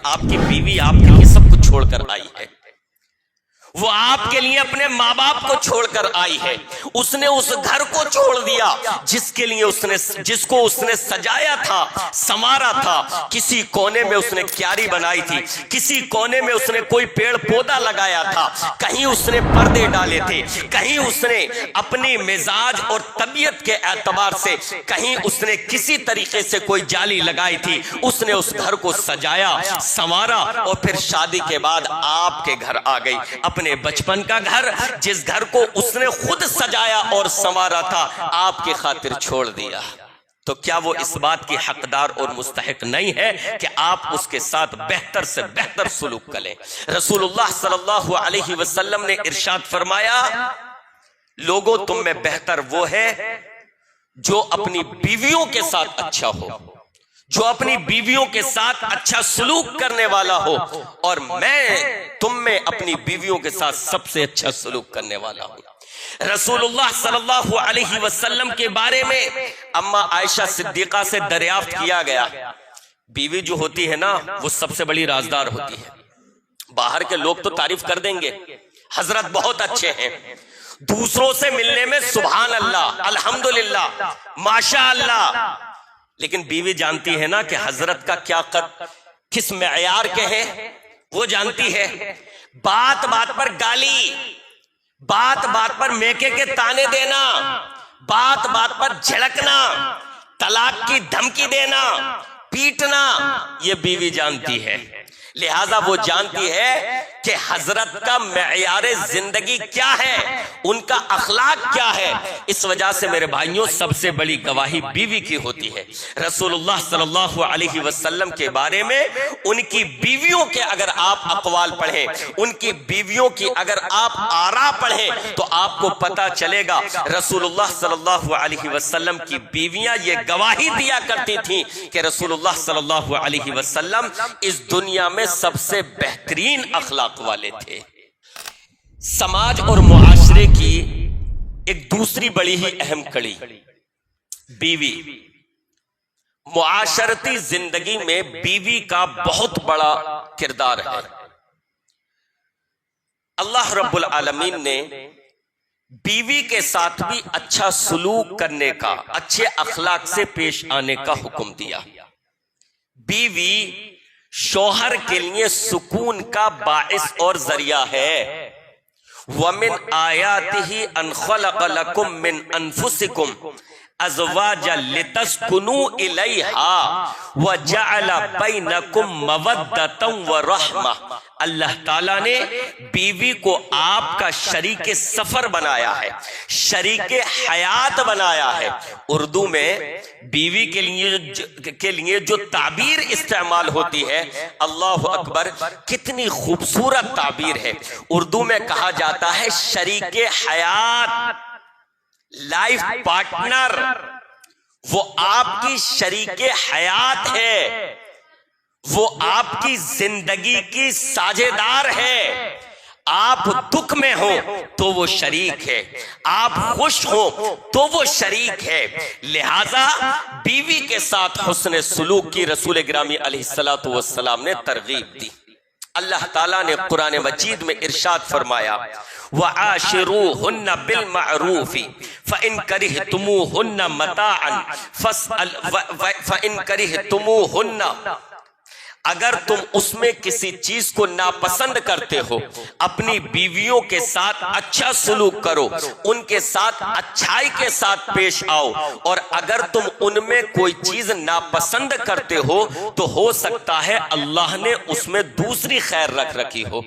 آپ کی بیوی آپ کے لیے سب کچھ چھوڑ کر آئی ہے، وہ آپ کے لیے اپنے ماں باپ کو چھوڑ کر آئی ہے، اس نے اس گھر کو چھوڑ دیا جس کے لیے جس کو اس نے سجایا تھا، سنوارا تھا، کسی کونے میں اس نے کیاری بنائی تھی، کسی کونے میں اس نے کوئی پیڑ پودا لگایا تھا، کہیں اس نے پردے ڈالے تھے، کہیں اس نے اپنی مزاج اور طبیعت کے اعتبار سے کہیں اس نے کسی طریقے سے کوئی جالی لگائی تھی، اس نے اس گھر کو سجایا، سنوارا، اور پھر شادی کے بعد آپ کے گھر آ گئی، اپنے بچپن کا گھر، جس گھر کو اس نے خود سجایا اور سنوارا تھا، آپ کی خاطر چھوڑ دیا۔ تو کیا وہ اس بات کی حقدار اور مستحق نہیں ہے کہ آپ اس کے ساتھ بہتر سے بہتر سلوک کریں؟ رسول اللہ صلی اللہ علیہ وسلم نے ارشاد فرمایا، لوگوں تم میں بہتر وہ ہے جو اپنی بیویوں کے ساتھ اچھا ہو، جو اپنی بیویوں کے ساتھ اچھا سلوک کرنے والا ہو، اور میں تم میں اپنی بیویوں کے ساتھ سب سے اچھا سلوک کرنے والا ہوں۔ رسول اللہ صلی اللہ علیہ وسلم کے بارے میں اما عائشہ صدیقہ سے دریافت کیا گیا، بیوی جو ہوتی ہے نا وہ سب سے بڑی رازدار ہوتی ہے، باہر کے لوگ تو تعریف کر دیں گے، حضرت بہت اچھے ہیں، دوسروں سے ملنے میں سبحان اللہ، الحمدللہ، ماشاء اللہ، لیکن بیوی جانتی ہے نا کہ حضرت کا کیا قد کس معیار کے ہے، وہ جانتی ہے۔ بات بات پر گالی، بات بات پر میکے کے تانے دینا، بات بات پر جھڑکنا، طلاق کی دھمکی دینا، پیٹنا، یہ بیوی جانتی ہے۔ لہذا وہ جانتی ہے کہ حضرت کا معیار زندگی کیا ہے، ان کا اخلاق کیا ہے۔ اس وجہ سے میرے بھائیوں سب سے بڑی گواہی بیوی کی ہوتی ہے۔ رسول اللہ صلی اللہ علیہ وسلم کے بارے میں ان کی بیویوں کے اگر آپ اقوال پڑھیں، ان کی بیویوں کی اگر آپ آراء پڑھیں تو آپ کو پتا چلے گا رسول اللہ صلی اللہ علیہ وسلم کی بیویاں یہ گواہی دیا کرتی تھیں کہ رسول اللہ صلی اللہ علیہ وسلم اس دنیا میں سب سے بہترین اخلاق والے تھے۔ سماج اور معاشرے کی ایک دوسری بڑی ہی اہم کڑی بیوی۔ معاشرتی زندگی میں بیوی کا بہت بڑا کردار ہے۔ اللہ رب العالمین نے بیوی کے ساتھ بھی اچھا سلوک کرنے کا، اچھے اخلاق سے پیش آنے کا حکم دیا۔ بیوی شوہر کے لیے سکون کا باعث اور ذریعہ ہے۔ وَمِنْ آيَاتِهِ أَنْ خَلَقَ لَكُم مِّنْ أَنفُسِكُمْ أَزْوَاجًا لِتَسْكُنُوا إِلَيْهَا وَجَعَلَ بَيْنَكُمْ مَوَدَّةً وَرَحْمَةً۔ اللہ تعالیٰ نے بیوی کو آپ کا شریک سفر بنایا ہے، شریک حیات بنایا ہے۔ اردو میں بیوی کے لیے جو تعبیر استعمال ہوتی ہے، اللہ اکبر، کتنی خوبصورت تعبیر ہے۔ اردو میں کہا جاتا ہے شریک حیات، لائف پارٹنر، وہ آپ کی شریک حیات ہے، وہ آپ کی زندگی کی ساجھیدار ہے۔ آپ دکھ میں ہو تو وہ شریک ہے، آپ خوش ہو تو وہ شریک ہے۔ لہذا بیوی کے ساتھ حسن سلوک کی رسول گرامی علیہ الصلوۃ والسلام نے ترغیب دی۔ اللہ تعالیٰ نے قرآن مجید میں ارشاد فرمایا، وَعَاشِرُوهُنَّ بِالْمَعْرُوفِ فَإِنْ كَرِهْتُمُوهُنَّ مَتَاعًا فَإِنْ كَرِهْتُمُوهُنَّ، اگر تم اس میں کسی چیز کو ناپسند کرتے ہو، اپنی بیویوں کے ساتھ اچھا سلوک کرو، ان کے ساتھ اچھائی کے ساتھ پیش آؤ، اور اگر تم ان میں کوئی چیز ناپسند کرتے ہو تو ہو سکتا ہے اللہ نے اس میں دوسری خیر رکھ رکھی ہو۔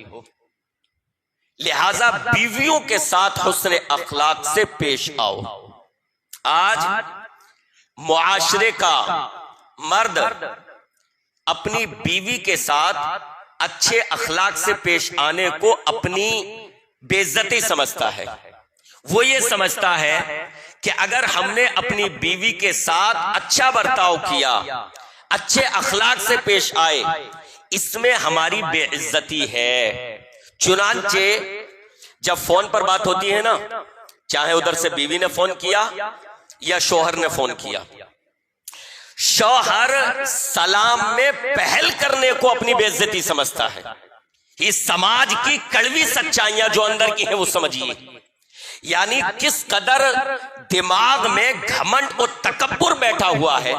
لہذا بیویوں کے ساتھ حسن اخلاق سے پیش آؤ۔ آج معاشرے کا مرد اپنی بیوی کے ساتھ اچھے اخلاق سے پیش آنے کو اپنی بے عزتی سمجھتا ہے۔ وہ یہ سمجھتا ہے کہ اگر ہم نے اپنی بیوی کے ساتھ اچھا برتاؤ کیا، اچھے اخلاق سے پیش آئے، اس میں ہماری بے عزتی ہے۔ چنانچہ جب فون پر بات ہوتی ہے نا، چاہے ادھر سے بیوی نے فون کیا یا شوہر نے فون کیا، شوہر سلام میں پہل کرنے کو اپنی بے عزتی سمجھتا ہے. یہ سماج کی کڑوی سچائیاں جو اندر کی ہیں وہ سمجھیے. یعنی کس قدر دماغ میں گھمنڈ اور تکبر بیٹھا ہوا ہے.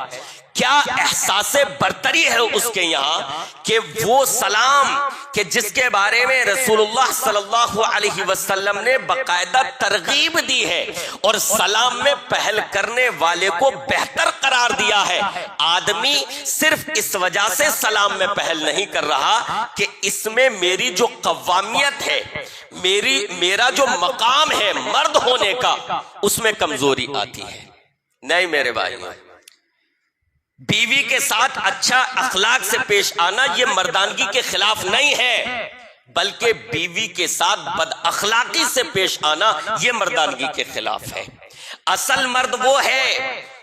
کیا احساس برتری ہے اس کے یہاں کہ وہ سلام کہ جس کے بارے میں رسول اللہ صلی اللہ علیہ وسلم نے باقاعدہ ترغیب دی ہے اور سلام میں پہل کرنے والے کو بہتر قرار دیا ہے. آدمی صرف اس وجہ سے سلام میں پہل نہیں کر رہا کہ اس میں میری جو قوامیت ہے، میرا جو مقام ہے مرد ہونے کا، اس میں کمزوری آتی ہے. نہیں میرے بھائی، بیوی کے ساتھ اچھا اخلاق سے پیش آنا یہ مردانگی کے خلاف نہیں ہے، بلکہ بیوی کے ساتھ بد اخلاقی سے پیش آنا یہ مردانگی کے خلاف ہے. اصل مرد وہ ہے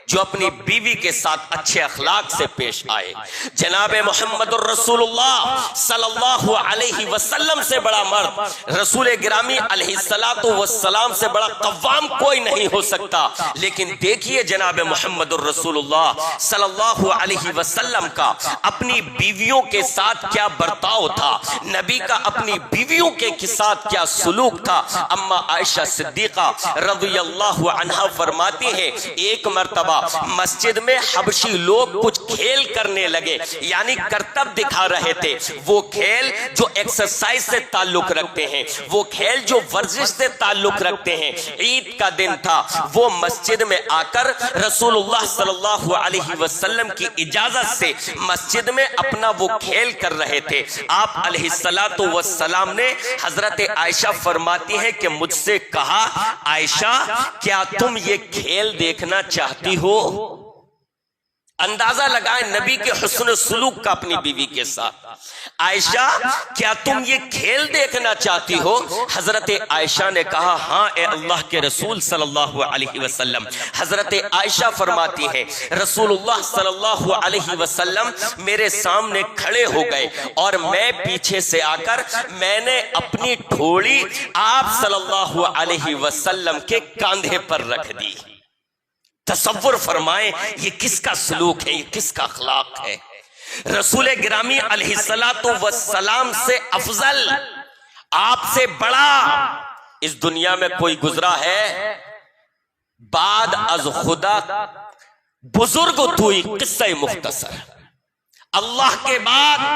جو اپنی بیوی کے ساتھ اچھے اخلاق سے پیش آئے. جناب محمد الرسول اللہ صلی اللہ علیہ وسلم سے بڑا مرد، رسول گرامی علیہ السلام سے بڑا قوام کوئی نہیں ہو سکتا. لیکن دیکھیے جناب محمد الرسول اللہ صلی اللہ علیہ وسلم کا اپنی بیویوں کے ساتھ کیا برتاؤ تھا، نبی کا اپنی بیویوں کے ساتھ کیا سلوک تھا. اما عائشہ صدیقہ رضی اللہ عنہا فرماتی ہیں ایک مرتبہ مسجد میں حبشی لوگ کچھ کھیل کرنے لگے، یعنی کرتب دکھا رہے تھے. وہ کھیل جو ایکسرسائز سے تعلق رکھتے ہیں، وہ کھیل جو ورزش سے تعلق رکھتے ہیں. عید کا دن تھا، وہ مسجد میں آ کر رسول اللہ صلی اللہ علیہ وسلم کی اجازت سے مسجد میں اپنا وہ کھیل کر رہے تھے. آپ علیہ السلام نے حضرت عائشہ فرماتی ہیں کہ مجھ سے کہا، عائشہ کیا تم یہ کھیل دیکھنا چاہتی ہو؟ اندازہ لگائیں نبی کے حسن سلوک کا اپنی بیوی کے ساتھ. عائشہ کیا تم یہ کھیل دیکھنا چاہتی ہو؟ حضرت عائشہ نے کہا ہاں اے اللہ کے رسول صلی اللہ علیہ وسلم. حضرت عائشہ فرماتی ہے رسول اللہ صلی اللہ علیہ وسلم میرے سامنے کھڑے ہو گئے اور میں پیچھے سے آ کر میں نے اپنی ڈھولی آپ صلی اللہ علیہ وسلم کے کاندھے پر رکھ دی. تصور فرمائیں یہ کس کا سلوک ہے، یہ کس کا اخلاق ہے. رسول گرامی علیہ السلام سے افضل، آپ سے بڑا اس دنیا میں کوئی گزرا ہے؟ بعد از خدا بزرگ توئی قصہ مختصر. اللہ کے بعد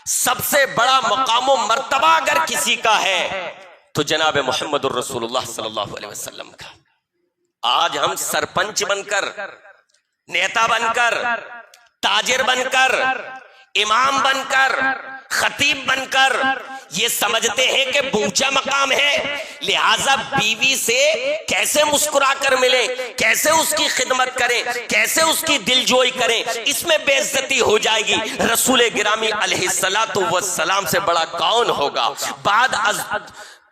سب سے بڑا مقام و مرتبہ اگر کسی کا ہے تو جناب محمد الرسول اللہ صلی اللہ علیہ وسلم کا. آج ہم سرپنچ بن کر، نیتا بن کر، تاجر بن کر، امام بن کر، خطیب بن کر یہ سمجھتے ہیں کہ اونچا مقام ہے، لہٰذا بیوی سے کیسے مسکرا کر ملے، کیسے اس کی خدمت کریں، کیسے اس کی دل جوئی کریں، اس میں بے عزتی ہو جائے گی. رسول گرامی علیہ السلام سے بڑا کون ہوگا؟ بعد از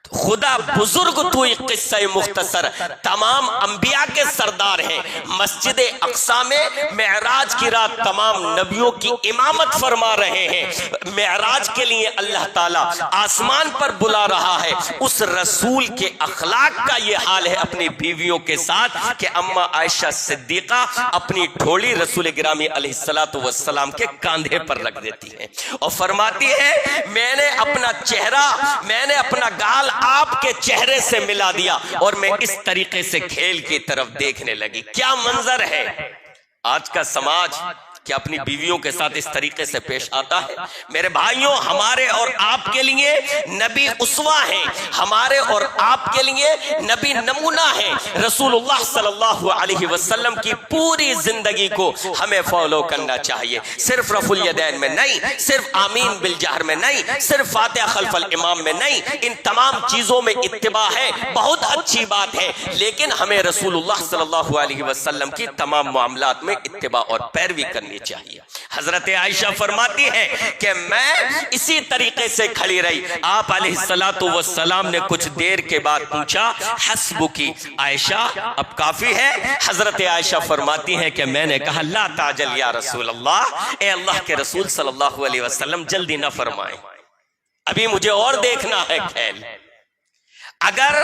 خدا بزرگ توئی قصہ مختصر. تمام انبیاء کے سردار ہیں. مسجد اقصی میں معراج کی رات تمام نبیوں کی امامت فرما رہے ہیں. معراج کے لیے اللہ تعالیٰ آسمان پر بلا رہا ہے. اس رسول کے اخلاق کا یہ حال ہے اپنی بیویوں کے ساتھ کہ اما عائشہ صدیقہ اپنی ڈھولی رسول گرامی علیہ السلام کے کاندھے پر رکھ دیتی ہیں اور فرماتی ہے میں نے اپنا چہرہ، میں نے اپنا گال آپ کے چہرے سے ملا دیا اور میں اس طریقے سے کھیل کی طرف دیکھنے لگی. کیا منظر ہے! آج کا سماج کیا اپنی بیویوں کے ساتھ اس طریقے سے پیش آتا ہے؟ میرے بھائیوں، ہمارے اور آپ کے لیے نبی اسوہ ہیں، ہمارے اور آپ کے لیے نبی نمونہ ہیں. رسول اللہ صلی اللہ علیہ وسلم کی پوری زندگی کو ہمیں فالو کرنا چاہیے. صرف رفع الیدین میں نہیں، صرف آمین بالجہر میں نہیں، صرف فاتحہ خلف الامام میں نہیں، ان تمام چیزوں میں اتباع ہے، بہت اچھی بات ہے، لیکن ہمیں رسول اللہ صلی اللہ علیہ وسلم کی تمام معاملات میں اتباع اور پیروی کرنی چاہیے. حضرت عائشہ فرماتی ہے کہ میں اسی طریقے سے کھڑی رہی. آپ علیہ السلام نے کچھ دیر کے بعد پوچھا حسبکی عائشہ، اب کافی ہے؟ حضرت عائشہ فرماتی ہیں کہ میں نے کہا لا تعجل یا رسول اللہ، اے اللہ کے رسول صلی اللہ علیہ وسلم جلدی نہ فرمائیں، ابھی مجھے اور دیکھنا ہے کھیل. اگر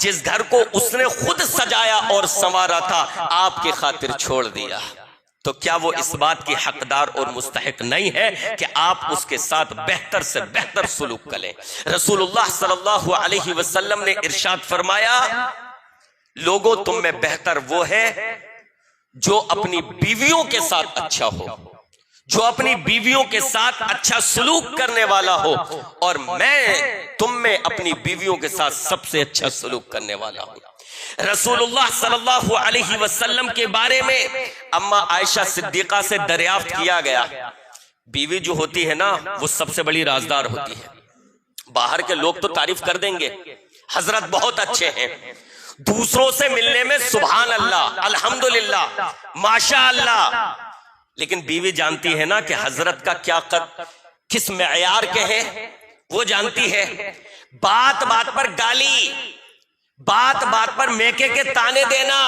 جس گھر کو اس نے خود سجایا اور سنوارا تھا، آپ کی خاطر چھوڑ دیا، تو کیا وہ اس بات کی حقدار اور مستحق نہیں ہے کہ آپ اس کے ساتھ بہتر سے بہتر سلوک کریں؟ رسول اللہ صلی اللہ علیہ وسلم نے ارشاد فرمایا، لوگوں تم میں بہتر وہ ہے جو اپنی بیویوں کے ساتھ اچھا ہو، جو اپنی بیویوں کے ساتھ اچھا سلوک کرنے والا ہو، اور میں تم میں اپنی بیویوں کے ساتھ سب سے اچھا سلوک کرنے والا ہوں۔ رسول اللہ صلی اللہ علیہ وسلم کے بارے میں اما عائشہ صدیقہ سے دریافت کیا گیا، بیوی جو ہوتی ہے نا وہ سب سے بڑی رازدار ہوتی ہے، باہر کے لوگ تو تعریف کر دیں گے حضرت بہت اچھے ہیں، دوسروں سے ملنے میں سبحان اللہ الحمدللہ ماشاء اللہ، لیکن بیوی جانتی ہے نا کہ حضرت کا کیا کس معیار کے ہے، وہ جانتی ہے۔ بات بات پر گالی، بات بات پر میکے کے تانے دینا،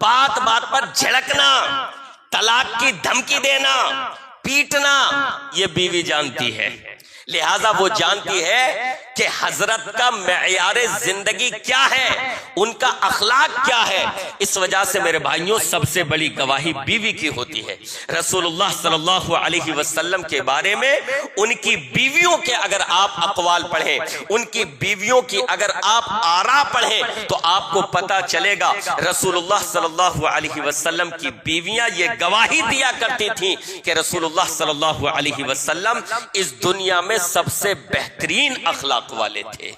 بات بات پر جھڑکنا، طلاق کی دھمکی دینا، پیٹنا، یہ بیوی جانتی ہے، لہذا وہ جانتی ہے کہ حضرت کا معیار زندگی کیا ہے، ان کا اخلاق کیا ہے۔ اس وجہ سے میرے بھائیوں سب سے بڑی گواہی بیوی کی ہوتی ہے۔ رسول اللہ صلی اللہ علیہ وسلم کے بارے میں ان کی بیویوں کے اگر آپ اقوال پڑھیں، ان کی بیویوں کی اگر آپ آراء پڑھیں تو آپ کو پتا چلے گا رسول اللہ صلی اللہ علیہ وسلم کی بیویاں یہ گواہی دیا کرتی تھیں کہ رسول اللہ صلی اللہ علیہ وسلم اس دنیا میں سب سے بہترین اخلاق والے تھے۔